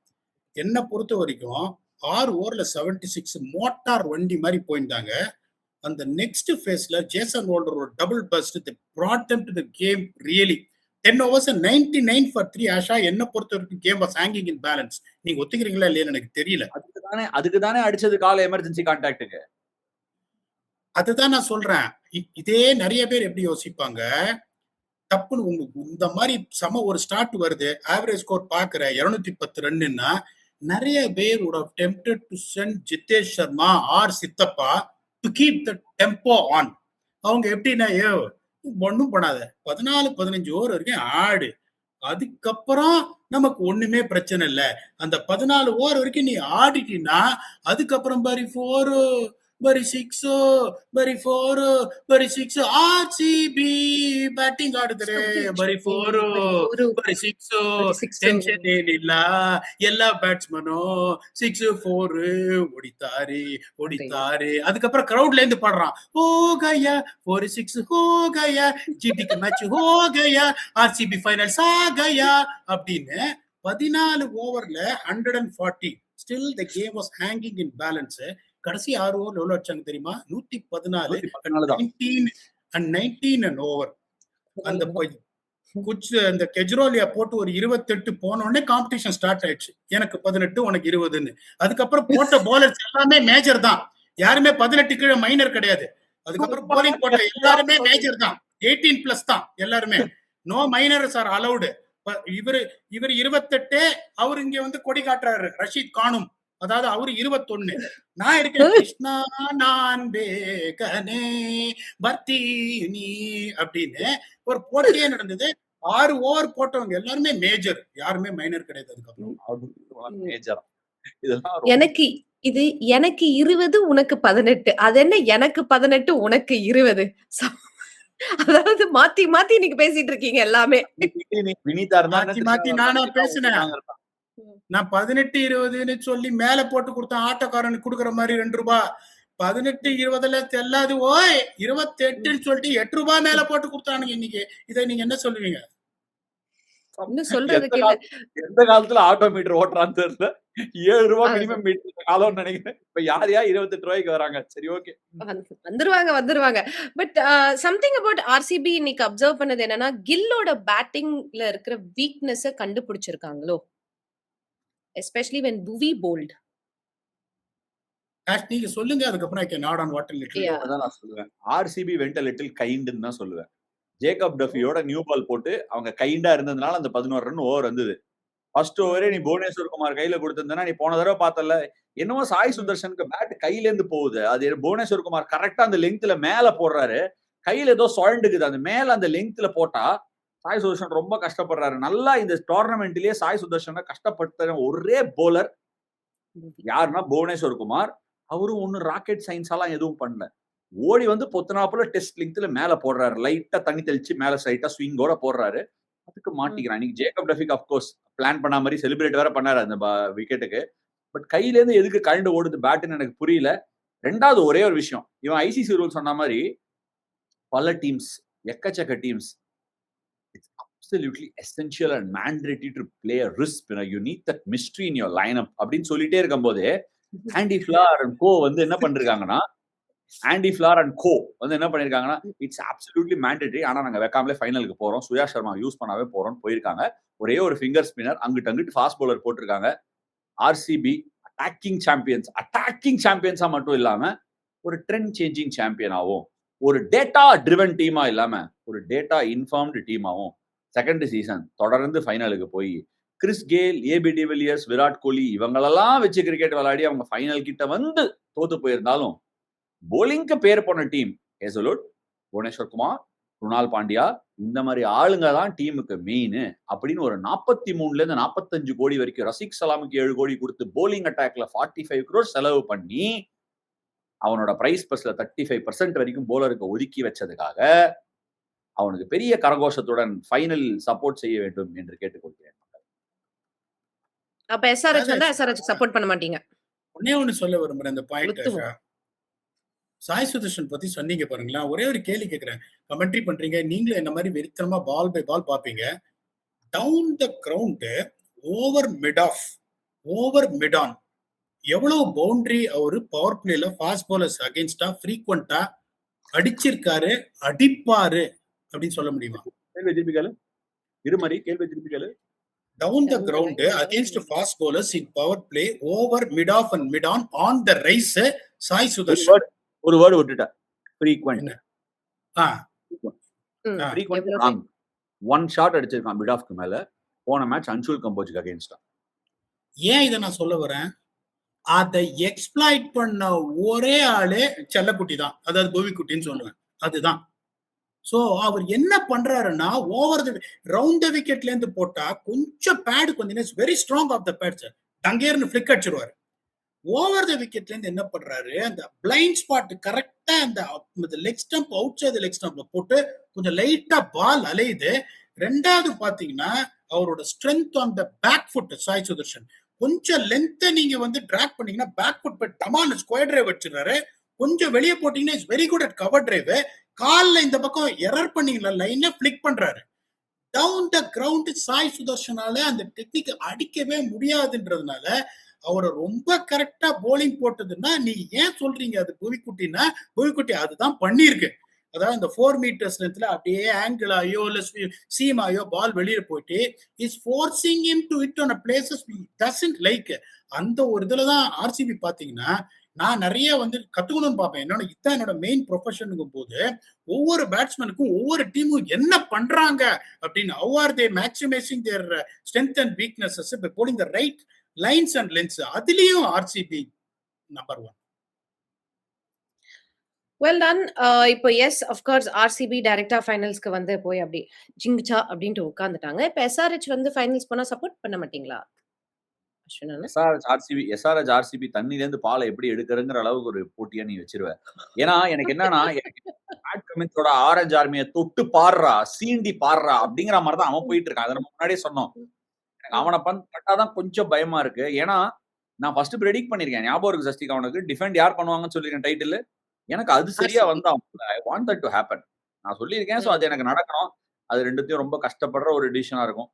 என்ன பொறுத்த வரைக்கும் 6 ஓவர்ல 76 மோட்டார் வண்டி மாதிரி போயிருந்தாங்க. அந்த நெக்ஸ்ட் ஃபேஸ்ல ஜேசன் ஹோல்டர் ஒரு double first brought them to the game really. 10 overs 99 for 3. Asha, என்ன பொறுத்த வரைக்கும் game was hanging in balance. நீங்க ஒத்துக்கிறீங்களா இல்லையான்னு எனக்கு தெரியல. அதுக்கு தானே அடிச்சது கால் எமர்ஜென்சி கான்டாக்டுக்கு. அதுதான் நான் சொல்றேன். இதே நிறைய பேர் எப்படி யோசிப்பாங்க, தப்புன்னு உங்களுக்கு இந்த மாதிரி ஒரு ஸ்டார்ட் வருது, ஆவரேஜ் ஸ்கோர் பாக்குற 210 ரன்னுன்னா நிறைய பேர் would have tempted to send Jitesh Sharma or சித்தப்பா to keep the tempo on. அவங்க எப்படின்னா ஒன்னும் பண்ணாத 14-15 ஓவர் வரைக்கும் ஆடு, அதுக்கப்புறம் நமக்கு ஒண்ணுமே பிரச்சனை இல்ல. அந்த 14 ஓவர் வரைக்கும் நீ ஆடிட்டீன்னா அதுக்கப்புறம் பரி 4 பரி 6 பரி 4 பரி 6 ஆர்சிபி பேட்டிங் ஆடுதுரே, பரி 4 பரி 6 டென்ஷன் இல்ல, எல்லா பேட்ஸ்மேனும் 6-4 ஓடித்தாரு. அதுக்கப்புறம் கிரவுட்ல இருந்து பாடுறான், ஹோ கயா 4-6 ஹோ கயா, ஜிடிக்கு மேட்ச் ஹோ கயா, ஆர்சிபி ஃபைனல்ஸ் ஆ கயா அப்படின்னு 14 ஓவர்ல 140. Still the game was hanging in balance. கடைசி 6 ஓவர் எவ்வளவு அடிச்சாங்க தெரியுமா? 114 and 19 and over. அந்த கெஜ்ரோலியா போட்டு ஒரு 28 போன உடனே காம்படிஷன் ஸ்டார்ட் ஆயிடுச்சு. எனக்கு 18 உனக்கு 20ன்னு. அதுக்கப்புறம் போட்ட போலர்ஸ் எல்லாமே மேஜர் தான், யாருமே 18 கீழே மைனர் கிடையாது. அதுக்கப்புறம் போலிங் போட்ட எல்லாருமே மேஜர் தான், 18+ தான் எல்லாருமே. No minors are allowed. இவர் 28, அவரு இங்க வந்து கொடி காட்டுறாரு ரஷீத் கானும், அதாவது அவரு 21. நான் இருக்கேன் கிருஷ்ணா நான் பேகனே பர்த்தீனி அப்படின்னு ஒரு போட்டியே நடந்தது. 6 ஓவர் போட்டவங்க எல்லாருமே மேஜர், யாருமே மைனர் கிடையாது. அதுக்கப்புறம் எனக்கு 20 உனக்கு 18, அது என்ன எனக்கு 18 உனக்கு 20? அதாவது மாத்தி மாத்தி நீங்க பேசிட்டு இருக்கீங்க எல்லாமே. மாத்தி நானா பேசினேன்? நான் 18-20ன்னு சொல்லி மேல போட்டு கொடுத்தேன், ஆட்டோக்காரனுக்கு கொடுக்குற மாதிரி 2 ரூபாய். 18-20ல தெல்லாது, ஓய் 28ன்னு சொல்லிட்டு 8 ரூபாய் மேல போட்டு கொடுத்தானுங்க இன்னைக்கு. இதை நீங்க என்ன சொல்லுவீங்க? எந்த காலத்துல ஆட்டோ மீட்டர் ஓட்டுறான்னு தெரியல, 7 ரூபாய் மினிமம் மீட்டர் காலம் நினைக்கிறேன். இப்ப யார் 28 ரூபாய்க்கு வராங்க. சரி, ஓகே, வந்துருவாங்க. பட் சம்திங் அபவுட் ஆர்சிபி இன்னைக்கு அப்சர்வ் பண்ணது என்னன்னா, கில்லோட பேட்டிங்ல இருக்கிற வீக்னஸ் கண்டுபிடிச்சிருக்காங்களோ, எஸ்பெஷலி when Bhuvi bowled. நீங்க சொல்லுங்க, அதுக்கப்புறம் I can add on what a little. அதான் நான் சொல்லுவேன், RCB went a little kind ன்னு தான் சொல்லுவேன். ஜேக்கப் டஃபியோட நியூ பால் போட்டு அவங்க கைண்டா இருந்ததுனால அந்த 11 ரன் ஓவர் வந்தது. ஃபர்ஸ்ட் ஓவரே நீ புவனேஸ்வர் குமார் கையில கொடுத்திருந்தா, நீ போன தடவை பார்த்தல என்னவோ சாய் சுதர்ஷனுக்கு பேட் கையில இருந்து போகுது, அது புவனேஸ்வர் குமார் கரெக்டா அந்த லெங்க்ல மேல போடுறாரு, கையில ஏதோ சுழண்டுக்குது, அந்த மேல அந்த லெங்க்ல போட்டா சாய் சுதர்ஷன் ரொம்ப கஷ்டப்படுறாரு. நல்லா இந்த டோர்னமெண்ட்லயே சாய் சுதர்ஷனை கஷ்டப்படுத்துற ஒரே போலர் யாருன்னா புவனேஸ்வர் குமார். அவரும் ஒண்ணும் ராக்கெட் சயின்ஸ் எல்லாம் எதுவும் பண்ணல. ஓடி வந்து பொத்துனாப்புல டெஸ்ட் லெங்த்ல மேல போடுறாரு. லைட்டா தண்ணி தெளிச்சு மேல ஸ்ட்ரைட்டா ஸ்விங்கோட போடுறாரு. அதுக்கு மாட்டிக்கிறான். இன்னைக்கு ஜேக்கப் டஃபிக் ஆஃப் கோர்ஸ் பிளான் பண்ண மாதிரி செலிப்ரேட் வேற பண்ணாரு அந்த விக்கெட்டுக்கு. பட் கையில இருந்து எதுக்கு கழண்டு ஓடுது பேட்னு எனக்கு புரியல. ரெண்டாவது ஒரே ஒரு விஷயம். இவன் ஐசிசி ரூல் சொன்ன மாதிரி பல டீம்ஸ், எக்கச்சக்க teams, it's absolutely essential and mandatory to play a risk. You need that mystery in your lineup அப்படின்னு சொல்லிட்டே இருக்கும்போது ஆண்டி ஃபிளார் அண்ட் கோ வந்து என்ன பண்ணிருக்காங்கன்னா இட்ஸ் அப்சல்யூட்லி மேண்டேட்டரி. ஆனா நாங்க வைக்காமலே ஃபைனலுக்கு போறோம், சுயா சர்மா யூஸ் பண்ணாவே போறோம் போயிருக்காங்க. ஒரே ஒரு ஃபிங்கர் ஸ்பின்னர் அங்கிட்டு ஃபாஸ்ட் பவுலர் போட்டிருக்காங்க. ஆர்சிபி அட்டாக்கிங் சாம்பியன்ஸா மட்டும் இல்லாம ஒரு ட்ரெண்ட் சேஞ்சிங் சாம்பியனாவும், ஒரு டேட்டா ட்ரிவன் டீமா இல்லாம ஒரு டேட்டா இன்ஃபார்ம்டு டீமாவும் செகண்ட் சீசன் தொடர்ந்து ஃபைனலுக்கு போய் கிறிஸ் கேல், ஏபி டிவிலியர்ஸ், விராட் கோலி இவங்களெல்லாம் வச்சு கிரிக்கெட் விளையாடி அவங்க ஃபைனல் கிட்ட வந்து தோத்து போயிருந்தாலும் போலிங்க்கு பேர் போன டீம் ஹேசல்வுட், புவனேஸ்வர் குமார், குணால் பாண்டியா இந்த மாதிரி ஆளுங்க தான் டீமுக்கு மெயின் அப்படின்னு ஒரு 43 இருந்து 45 கோடி வரைக்கும் ரசிக் சலாமுக்கு 7 கோடி கொடுத்து போலிங் அட்டாக்ல 45 crore செலவு பண்ணி அவனோட பிரைஸ் பஸ்ல 35% வரைக்கும் போலருக்கு ஒதுக்கி வச்சதுக்காக அவனுக்கு பெரிய கரகோஷத்துடன் ஃபைனல் சப்போர்ட் செய்ய வேண்டும் என்று கேட்டுக்கொள்கிறேன். அப்ப எஸ்ஆர்எச் வந்தா எஸ்ஆர்எச் சப்போர்ட் பண்ண மாட்டீங்க? ஒண்ணு சொல்ல விரும்புறேன் இந்த பாயிண்ட். சாய் சுதர்ஷன் பத்தி சொன்னீங்க பாருங்களா, ஒரே ஒரு கேள்வி கேட்கிறேன். கமெண்ட்ரி பண்றீங்க, நீங்களும் என்ன மாதிரி வெறித்தனமா பால் பை பால் பாப்பீங்க. Down the ground over mid on எவ்வளவு பவுண்டரி அவரு பவர் பிளேல ஃபாஸ்ட் பவுலர்ஸ் அகைன்ஸ்டா ஃப்ரீக்வெண்டா அடிச்சிருக்காரு, அடிப்பாரு அப்படின்னு சொல்ல முடியுமா? கேள்வி திருப்பி கேளு. Down the ground against fast bowlers in power play over mid-off and mid-on on the rise, Sai Sudarshan. ஒரு வேர்டு விட்டுட்ட. frequent. எவ்வளவு? ஒன் ஷாட் அடிச்சிருக்கான் மிட் ஆஃப்க்கு மேல. போன மேட்ச் அன்சுல் கம்போஜுக்கு அகைன்ஸ்டா. ஏன் இதை நான் சொல்ல வரேன், அதை எக்ஸ்பிளாய்ட் பண்ண ஒரே ஆளே செல்லக்குட்டி தான், அதாவது கோவிக்குட்டின்னு சொல்லுவேன். அதுதான். சோ அவர் என்ன பண்றாருன்னா, ஓவர் தி ரவுண்ட் த விக்கெட்ல இருந்து போட்டா கொஞ்சம் பேடு கொஞ்சம் very strong of the bat sir, டங்கேர்னு ஃபிளிக் அடிச்சிருவாரு. ஓவர் த விக்கெட்ல இருந்து என்ன பண்றாரு, அந்த பிளைண்ட் ஸ்பாட் கரெக்டா அந்த leg stump out side leg ஸ்டம்ப்ல போட்டு கொஞ்சம் லைட்டா பால் அலையுது. ரெண்டாவது பாத்தீங்கன்னா அவரோட strength on the back foot Sai Sudharsan, கொஞ்சம் லென்த்தை நீங்க வந்து டிராக் பண்ணீங்கன்னா பேக் ஃபுட் போய் டமால் ஸ்கொயர் டிரைவ் வச்சிருக்காரு. கொஞ்சம் வெளியே போட்டீங்கன்னா is very good at cover drive. கால்ல இந்த பக்கம் எரர் பண்ணீங்களா லைனை பிளிக் பண்றாரு. டவுன் த கிரவுண்ட் சாய் சுதர்ஷனால அந்த டெக்னிக் அடிக்கவே முடியாதுன்றதுனால அவரை ரொம்ப கரெக்டா போலிங் போட்டதுன்னா, நீங்க ஏன் சொல்றீங்க அது புவிக்குட்டின்னா, புவிக்குட்டி அதுதான் பண்ணிருக்கு. அதாவது இந்த 4 meters லென்த்ல அப்படியே ஆங்கிள் ஆயோ இல்ல சீம் ஆயோ பால் வெளியே போயிட்டு is forcing him to hit on places he doesn't like. அந்த ஒரு இதுலதான் ஆர்சிபி பாத்தீங்கன்னா நான் நிறைய வந்து கத்துக்கணும்னு பார்ப்பேன். இதான் என்னோட மெயின் ப்ரொஃபஷனுக்கும் போது ஒவ்வொரு பேட்ஸ்மேனுக்கும் ஒவ்வொரு டீமும் என்ன பண்றாங்க அப்படின்னு, how are they maximizing their strength and weaknesses by pulling the right lines and lengths, அதுலயும் ஆர்சிபி நம்பர் 1. Well done. இப்போ எஸ் அஃப்கோர்ஸ் ஆர்சிபி டைரக்டா ஃபைனல்ஸ்க்கு வந்து போய் அப்படி ஜிங்சா அப்படின்ட்டு உட்காந்துட்டாங்க. இப்போ எஸ்ஆர்ஹெச் வந்து ஃபைனல்ஸ் போனா சப்போர்ட் பண்ண மாட்டீங்களா? எஸ்ஆர்ஹெச் ஆர்சிபி தண்ணில இருந்து பாலை எப்படி எடுக்கிறங்கிற அளவுக்கு ஒரு போட்டியா நீ வச்சிருவ. ஏன்னா எனக்கு என்னன்னா, பேட் கமின்ஸோட ஆரஞ்சு ஆர்மியை தொட்டு பாடுறா, சீண்டி பாடுறா அப்படிங்கிற மாதிரி தான் அவன் போயிட்டு இருக்கான். அதை நம்ம முன்னாடியே சொன்னோம். எனக்கு அவனை பட்டாதான் கொஞ்சம் பயமா இருக்கு. ஏன்னா நான் ஃபர்ஸ்ட் ப்ரெடிக்ட் பண்ணிருக்கேன், ஞாபகம் இருக்கு சஸ்திகா அவனுக்கு, டிஃபெண்ட் யார் பண்ணுவாங்கன்னு சொல்லிருக்கேன் டைட்டில். எனக்கு அது சரியா வந்து I want that to happen நான் சொல்லியிருக்கேன். ஸோ அது எனக்கு நடக்கணும். அது ரெண்டுத்தையும் ரொம்ப கஷ்டப்படுற ஒரு டிசிஷனா இருக்கும்.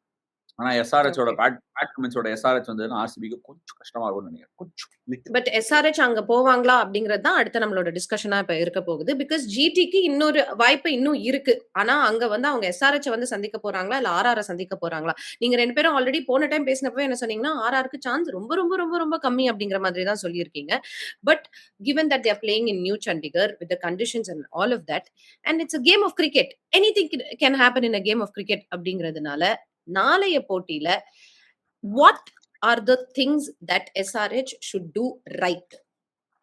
ஆனா எஸ்ஆர்ஹெச்சோட பேட் கமின்ஸோட எஸ்ஆர்ஹெச் வந்து ஆர்சிபிக்கு கொஞ்சம் கஷ்டமா இருக்கும்னு நினைக்கிறேன். கொஞ்சம் பட் எஸ்ஆர்ஹெச் அங்க போவாங்களா அப்படிங்கிறது தான் அடுத்த நம்மளோட டிஸ்கஷனா இப்ப இருக்க போகுது. பிகாஸ் ஜிடிக்கு இன்னொரு வாய்ப்பு இன்னும் இருக்கு. ஆனா அங்க வந்து அவங்க எஸ்ஆர்ஹெச் வந்து சந்திக்க போறாங்களா இல்ல ஆர்ஆர் சந்திக்க போறாங்களா? நீங்க ரெண்டு பேரும் ஆல்ரெடி போன டைம் பேசினப்போ என்ன சொன்னீங்கன்னா, ஆர்ஆருக்கு சான்ஸ் ரொம்ப ரொம்ப ரொம்ப ரொம்ப கம்மி அப்படிங்கிற மாதிரி தான் சொல்லியிருக்கீங்க. But given that they are playing in New Chandigarh with the conditions and all of that, and it's a game of cricket, anything can happen in a game of cricket அப்படிங்கிறதுனால நாளைய போட்டியில what are the things that SRH should do right?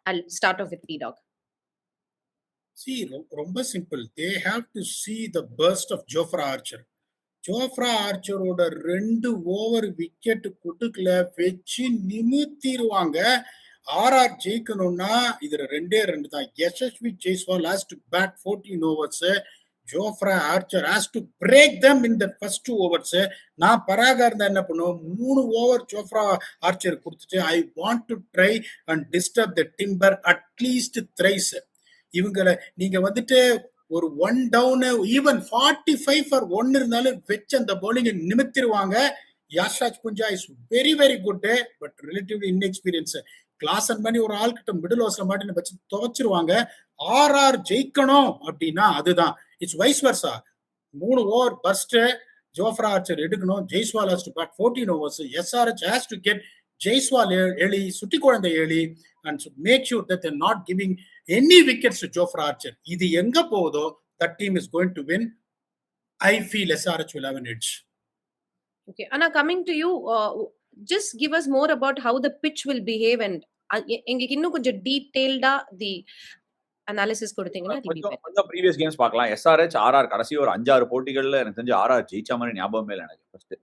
I'll start off with P-Dog. See, ரொம்ப simple. They have to see the burst of Jofra Archer. Jofra ஆர்ச்சரோட 2 ஓவர் விக்கெட் கொடுக்கல வச்சு நிமித்திடுவாங்க. ஆர்ஆர் ஜெயிக்கணும்னா இதுல 2 தான். Yashasvi Jaiswal has to bat 14 overs. Jofra Archer has to break them in the first 2 overs. நான் பராகா இருந்தா என்ன பண்ணுவோம், 3 ஓவர் ஜோஃப்ரா ஆர்ச்சர் கொடுத்துட்டு I want to try and disturb the timber at least thrice. இவங்களை நீங்க வந்துட்டு ஒரு 1 டவுன் ஈவன் 45 for 1 இருந்தாலும் வச்சு அந்த பவுலிங் நிமித்திடுவாங்க. Yashraj Punja is very very good but relatively inexperience. Klaasen பண்ணி ஒரு ஆள் கிட்ட மிடில் ஓவர்ஸ்ல மாட்டி வச்சு துவைச்சிருவாங்க. ஆர்ஆர் ஜெயிக்கணும் அப்படின்னா அதுதான். It's vice versa. 3 over first Jofra Archer எடுக்கணும். Jaiswal has to bat 14 overs. SRH has to get Jaiswal early, சுட்டி குழந்தை early and should make sure that they're not giving any wickets to Jofra Archer. இது எங்க போகுதோ that team is going to win. I feel SRH will have an edge. Okay, Anna, coming to you, just give us more about how the pitch will behave and எங்களுக்கு இன்னும் கொஞ்சம் டீடைல்டா தி அனாலிசிஸ் கொடுத்தீங்கன்னா கொஞ்சம் ப்ரீவியஸ் கேம்ஸ் பார்க்கலாம். எஸ்ஆர்ஹெச் ஆர்ஆர் கடைசி ஒரு 5-6 போட்டிகள்ல எனக்கு தெரிஞ்சு ஆர்ஆர் ஜெயிச்ச மாதிரி ஞாபகமே இல்லை எனக்கு ஃபர்ஸ்ட்.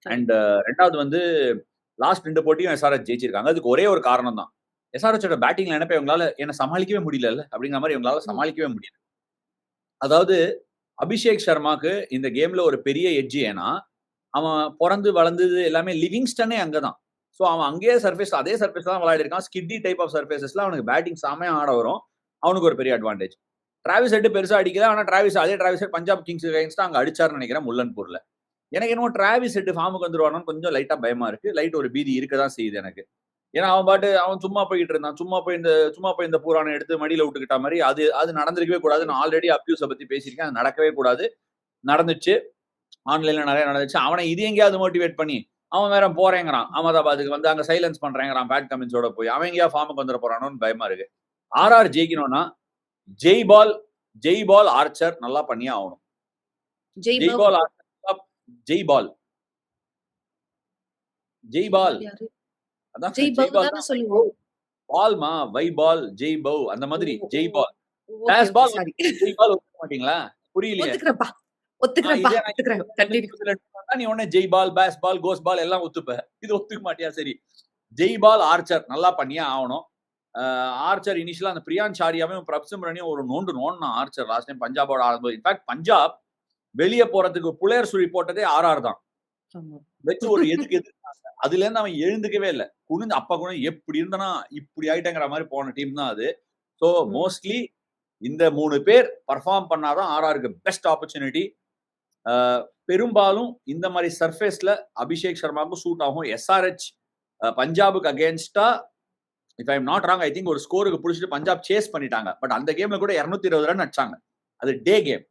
அண்ட் ரெண்டாவது வந்து லாஸ்ட் 2 போட்டியும் எஸ்ஆர்ஹெச் ஜெயிச்சிருக்காங்க. அதுக்கு ஒரே ஒரு காரணம் தான், எஸ்ஆர்ஹெச்சோட பேட்டிங்ல நினைப்ப இவங்களால என்ன சமாளிக்கவே முடியல அப்படிங்கிற மாதிரி இவங்களால சமாளிக்கவே முடியல. அதாவது அபிஷேக் சர்மாக்கு இந்த கேம்ல ஒரு பெரிய எட்ஜ். ஏன்னா அவன் பிறந்து வளர்ந்தது எல்லாமே லிவிங்ஸ்டனே அங்கதான். ஸோ அவன் அங்கேயே சர்ஃபேஸ் அதே சர்ஃபேஸ் தான் விளையாடி இருக்கான். ஸ்கிட்டி டைப் ஆஃப் சர்ஃபேசஸ்ல அவனுக்கு பேட்டிங் செமையா ஆட வரும். அவனுக்கு ஒரு பெரிய அட்வான்டேஜ். டிராவிஸ் ஹெட் பெருசா அடிக்கல. ஆனா அதே டிராவிஸ் ஹெட் பஞ்சாப் கிங்ஸ் அகைன்ஸ்டா அங்க அடிச்சாருன்னு நினைக்கிறேன் முல்லன்பூர்ல. எனக்கு என்னமோ டிராவிஸ் ஹெட் ஃபார்முக்கு வந்துருவானு கொஞ்சம் லைட்டா பயமா இருக்கு. லைட் ஒரு பீதி இருக்கதான் செய்யுது எனக்கு. ஏன்னா அவன் சும்மா போயிட்டு இருந்தான். சும்மா போய் இந்த பூரானை எடுத்து மடியில விட்டுக்கிட்ட மாதிரி அது நடந்திருக்கவே கூடாது. நான் ஆல்ரெடி அப்யூஸை பத்தி பேசியிருக்கேன். அது நடக்கவே கூடாது. நடந்துச்சு. ஆன்லைன்ல நிறைய நடந்துச்சு. அவனை இது எங்கேயாவது மோட்டிவேட் பண்ணி அவன் வேற போறேங்கிறான் அகமதாபாத்துக்கு வந்து அங்க சைலன்ஸ் பண்றேங்கிறான் பேட் கமின்ஸோட போய் அவன் எங்கேயா ஃபார்முக்கு வந்துட போறானோன்னு பயமா இருக்கு. ஆர்ஆர் ஜெயிக்கணும்னா ஜெய் பால் ஆர்ச்சர் நல்லா பண்ணியே ஆகணும். ஜெய் பால் பால்மா வை பால் ஜெய் பவ் அந்த மாதிரி ஜெய் பால் பேஸ் பால் ஜெய் பால் ஒத்துக்க மாட்டீங்களா? புரியலையே. நீ உடனே ஜெய் பால் பேஸ் பால் கோஸ் பால் எல்லாம் ஒத்துப்ப. இது ஒத்துக்க மாட்டியா? சரி, ஜெய் பால் ஆர்ச்சர் நல்லா பண்ணியே ஆகணும். ஆர்ச்சர் இனிஷியலா அந்த பிரியான் சாரியாவையும் பிரப்சிம்ரனையும் ஒரு நோண்டுனா ஆர்ச்சர் லாஸ்ட் டைம் பஞ்சாபோட ஆடும்போது. இன்ஃபேக்ட் பஞ்சாப் வெளியே போறதுக்கு புலையர் சுழி போட்டதே ஆர்ஆர் தான் வச்சு ஒரு எதிர்த்தாங்க. அதுல இருந்து அவன் எழுந்துக்கவே இல்லை. குனிந்து அப்பா கூட எப்படி இருந்தானா இப்படி ஆயிட்டேங்கிற மாதிரி போன டீம் தான் அது. ஸோ மோஸ்ட்லி இந்த 3 பேர் பர்ஃபார்ம் பண்ணாதான் ஆர்ஆருக்கு பெஸ்ட் ஆப்பர்ச்சுனிட்டி. பெரும்பாலும் இந்த மாதிரி சர்ஃபேஸ்ல அபிஷேக் சர்மாவுக்கும் சூட் ஆகும். எஸ்ஆர்ஹெச் பஞ்சாபுக்கு அகேன்ஸ்டா if I am not wrong I think ஒரு ஸ்கோருக்கு பிடிச்சிட்டு பஞ்சாப் சேஸ் பண்ணிட்டாங்க. பட் அந்த கேம்ல கூட 220 ரன் அடிச்சாங்க. அது டே கேம்.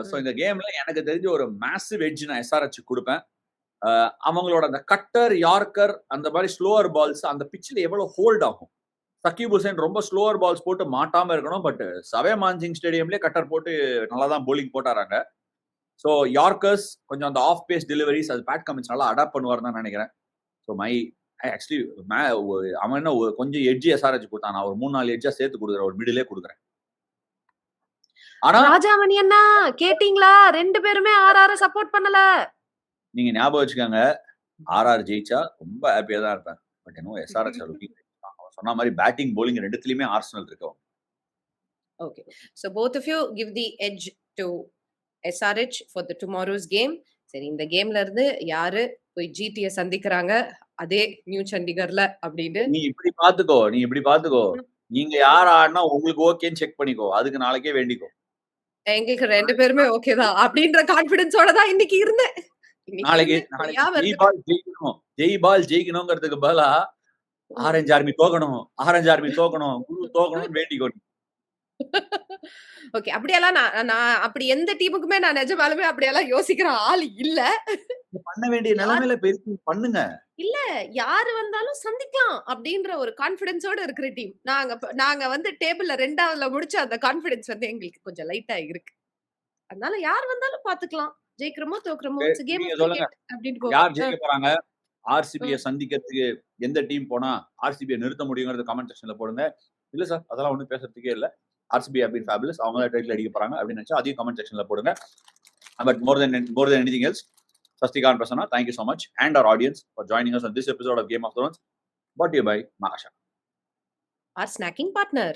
ஸோ இந்த கேம்ல எனக்கு தெரிஞ்ச ஒரு மேசிவ் எட்ஜ் நான் எஸ்ஆர்ஹெச் கொடுப்பேன். அவங்களோட அந்த கட்டர் யார்கர் அந்த மாதிரி ஸ்லோவர் பால்ஸ் அந்த பிச்சில் எவ்வளவு ஹோல்ட் ஆகும். சக்கீப் ஹுசைன் ரொம்ப ஸ்லோவர் பால்ஸ் போட்டு மாட்டாம இருக்கணும். பட் சவே மான்சிங் ஸ்டேடியம்லேயே கட்டர் போட்டு நல்லா தான் போலிங் போட்டாராங்க. ஸோ யார்கர்ஸ் கொஞ்சம் அந்த ஆஃப் பேஸ் டெலிவரிஸ் அது பேட் கமின்ஸ் நல்லா அடாப்ட் பண்ணுவார் தான் நினைக்கிறேன். ஸோ ஆக்சுவலி அவன் என்ன கொஞ்சம் எட்ஜி எஸ்ஆர்ஹெச் கொடுத்தான். நான் ஒரு 3-4 எட்ஜா சேர்த்து கொடுக்குறேன். ஒரு மிடிலே கொடுக்குறேன். ஆனா ராஜாமணி அண்ணா கேட்டீங்களா? 2 பேருமே ஆர்ஆர் சப்போர்ட் பண்ணல. நீங்க ஞாபகம் வச்சுக்கோங்க, ஆர்ஆர் ஜெயிச்சா ரொம்ப ஹாப்பியா தான் இருப்பேன். பட் இன்னும் எஸ்ஆர்ஹெச் சொன்ன மாதிரி பேட்டிங் போலிங் ரெண்டுத்துலயுமே ஆர்சனல் இருக்கும். Okay, so both of you give the edge to SRH for the tomorrow's game. சரி, இந்த கேம்ல இருந்து யாரு போய் ஜிடியை சந்திக்கிறாங்க அதே நியூ சண்டிகர்ல அப்படின்னு நீ இப்படி பாத்துக்கோ. நீங்க யார் ஆடினா உங்களுக்கு ஓகேன்னு செக் பண்ணிக்கோ. அதுக்கு நாளைக்கே வேண்டிக்கோ. எங்களுக்கு 2 பேருமே ஓகே தான் அப்படின்ற கான்பிடன்ஸோட தான் இன்னைக்கு இருந்தேன். நாளைக்கு ஜெய் பால் ஜெயிக்கணுங்கிறதுக்கு பதிலா ஆரஞ்சு ஆர்மி தோக்கணும், குரு தோக்கணும்னு வேண்டிக்கோ. ஓகே, அப்படியெல்லாம் நான் அப்படி எந்த டீமுக்குமே நான் நிஜமாலுமே அப்படியெல்லாம் யோசிக்கிற ஆள் இல்ல. பண்ண வேண்டிய நிலைமையில பண்ணுங்க. இல்ல, யாரு வந்தாலும் சந்திக்கலாம் அப்படின்ற ஒரு கான்பிடன்ஸோட இருக்கிற டீம் நாங்க வந்து டேபிள்ல 2ஆவதுல முடிச்ச அந்த கான்பிடன்ஸ் வந்து எங்களுக்கு கொஞ்சம் லைட்டா இருக்கு. அதனால யார் வந்தாலும் பாத்துக்கலாம். ஜெயிக்கிறோமோ தோக்குறோமோ யார் ஜெயிக்க போறாங்க, ஆர்சிபியை சந்திக்கிறதுக்கு எந்த டீம் போனா ஆர்சிபியை நிறுத்த முடியுங்கிறது கமெண்ட் செக்ஷன்ல போடுங்க. இல்ல சார் அதெல்லாம் ஒண்ணும் பேசுறதுக்கே இல்ல, ஆர்சிபி அப்படின்னு ஃபேபுலஸ் அவங்க டைட்டில் அடிக்க போறாங்க அப்படின்னு நினைச்சா அதையும் கமெண்ட் செக்ஷன்ல போடுங்க. But more than anything else, Swastika and Prasanna, thank you so much, and our audience for joining us on this episode of Game of Thrones, brought to you by Mahasha. Our snacking partner.